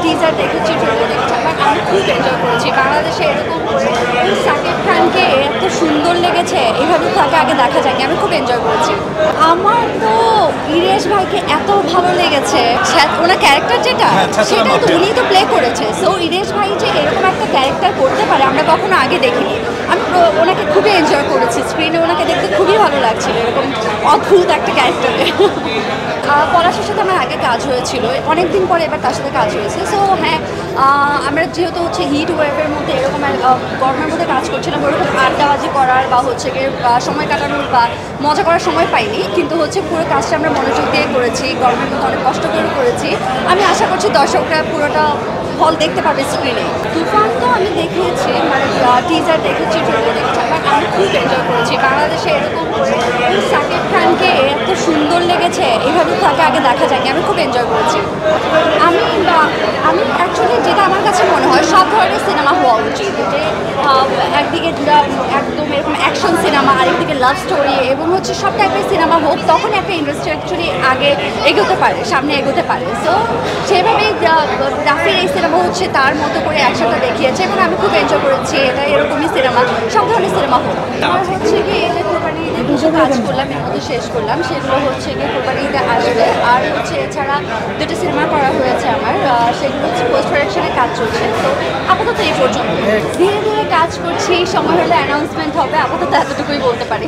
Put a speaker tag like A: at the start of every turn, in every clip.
A: Teaser দেখেছি, trailer দেখেছি, but আমি খুব এনজয় করেছি। বাংলাদেশে এরকম করে শাকিব খানকে এত সুন্দর লেগেছে, এইভাবে তাকে আগে দেখা যায়নি। আমি খুব এনজয় করেছি। আমার তো ইরেশ ভাইকে এত ভালো লেগেছে, ওনার ক্যারেক্টার যেটা সেটাই তো উনি তো প্লে করেছে। সো ইরেশ ভাই যে এরকম একটা ক্যারেক্টার করতে পারে আমরা কখনো আগে দেখিনি। আমি ওনাকে খুবই এনজয় করেছি, স্ক্রিনে ওনাকে দেখতে খুবই ভালো লাগছিল এরকম অদ্ভুত একটা ক্যারেক্টারে। পলাশের সাথে আমার আগে কাজ হয়েছিল, অনেক দিন পরে এবার তার সাথে কাজ হয়েছে। সো হ্যাঁ, আমরা যেহেতু হিট ওয়েভের মধ্যে এরকম গরমের মধ্যে কাজ করছিলাম, ওরকম আড্ডাবাজি করার বা গিয়ে সময় কাটানোর বা মজা করার সময় পাইনি, কিন্তু পুরো কাজটা আমরা মনোযোগ দিয়ে করেছি, গরমের মধ্যে অনেক কষ্ট করে করেছি। আমি আশা করছি দর্শকরা পুরোটা হল দেখতে পাবে স্ক্রিনে। তুফান তো আমি দেখিয়েছি, মানে টিজার দেখেছি, ট্রেলার দেখেছি, বাট আমি খুব এনজয় করেছি। বাংলাদেশে এরকম করে শাকিব খানকে এত সুন্দর লেগেছে, এইভাবে তাকে আগে দেখা যায়নি। আমি খুব এনজয় করেছি। আমি অ্যাকচুয়ালি যেটা আমার কাছে মনে হয়, সব ধরনের সিনেমা হওয়া উচিত, যে একদিকে একদম এরকম অ্যাকশন সিনেমা, আরেকদিকে লাভ স্টোরি এবং সব টাইপের সিনেমা হোক, তখন একটা ইন্ডাস্ট্রি অ্যাকচুয়ালি আগে এগোতে পারে, সামনে এগোতে পারে। সো সেভাবেই রাফির এই সিনেমা তার মতো করে একসাথে দেখিয়েছে এবং আমি খুব এনজয় করেছি। এটা এরকমই সিনেমা, সব ধরনের সিনেমা হোক। আমার কি এই যে কোরবানি ঈদে কিছু কাজ করলাম, এর মধ্যে শেষ করলাম, সেগুলো গিয়ে কোরবানি ঈদে আসবে। আর এছাড়া দুটো সিনেমা করা হয়েছে আমার, সেগুলো পোস্ট প্রোডাকশনে কাজ চলছে। তো আপাতত এই পর্যন্ত ধীরে ধীরে কাজ করছি, সময় হলে অ্যানাউন্সমেন্ট হবে। আপাতত এতটুকুই বলতে পারি।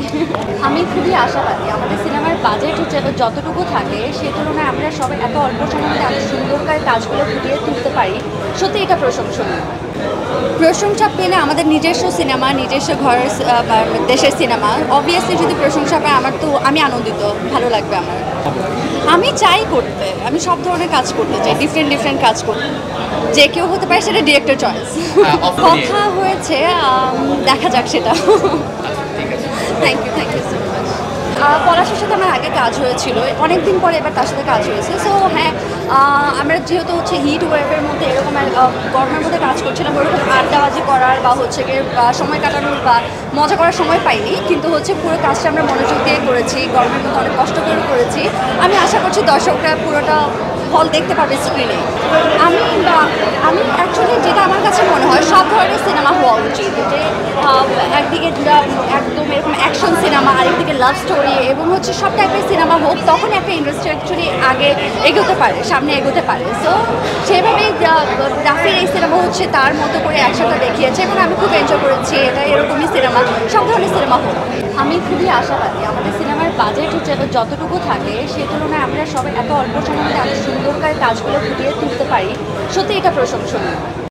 A: আমি খুবই আশাবাদী, আমাদের সিনেমার বাজেট যতটুকু থাকে সেই তুলনায় আমরা সবাই এত অল্প সময়ের মধ্যে এত সুন্দর করে কাজগুলো ফুটিয়ে তুলতে পারি, সত্যি এটা প্রশংসনীয়। প্রশংসা পেলে আমাদের নিজস্ব সিনেমা, নিজস্ব ঘরের দেশের সিনেমা, অবভিয়াসলি যদি প্রশংসা পায় আমি আনন্দিত, ভালো লাগবে আমার। আমি চাই করতে, আমি সব ধরনের কাজ করতে চাই, ডিফারেন্ট কাজ করতে। যে কেউ হতে পারে, সেটা ডিরেক্টর চয়েস। কথা হয়েছে, দেখা যাক সেটা। Thank you so much. পলাশের সাথে আমার আগে কাজ হয়েছিল, অনেক দিন পরে এবার তার সাথে কাজ হয়েছে। সো হ্যাঁ, আমরা যেহেতু হিট ওয়েভের মধ্যে এরকম গরমের মধ্যে কাজ করছিলাম, ওরকম আড্ডাবাজি করার বা গিয়ে সময় কাটানোর বা মজা করার সময় পাইনি, কিন্তু পুরো কাজটা আমরা মনোযোগ দিয়ে করেছি, গরমের মধ্যে অনেক কষ্ট করে করেছি। আমি আশা করছি দর্শকরা পুরোটা হল দেখতে পাবে স্ক্রিনে। আমি অ্যাকচুয়ালি যেটা আমার কাছে মনে হয়, সব ধরনের সিনেমা হওয়া উচিত, যে একদিকে একদম এরকম অ্যাকশন সিনেমা, আরেকদিকে লাভ স্টোরি এবং সব টাইপের সিনেমা হোক, তখন একটা ইন্ডাস্ট্রি অ্যাকচুয়ালি আগে এগোতে পারে, সামনে এগোতে পারে। সো সেভাবেই রাফির এই সিনেমা তার মতো করে একসাথে দেখিয়েছে এবং আমি খুব এনজয় করেছি। এটা এরকমই সিনেমা, সব ধরনের সিনেমা হোক। আমি খুবই আশাবাদী, আমাদের সিনেমার বাজেট যতটুকু থাকে সেই তুলনায় আমরা সবাই এত অল্প সময়ের মধ্যে এত সুন্দর করে কাজগুলো ফুটিয়ে তুলতে পারি, সত্যি এটা প্রশংসনীয়।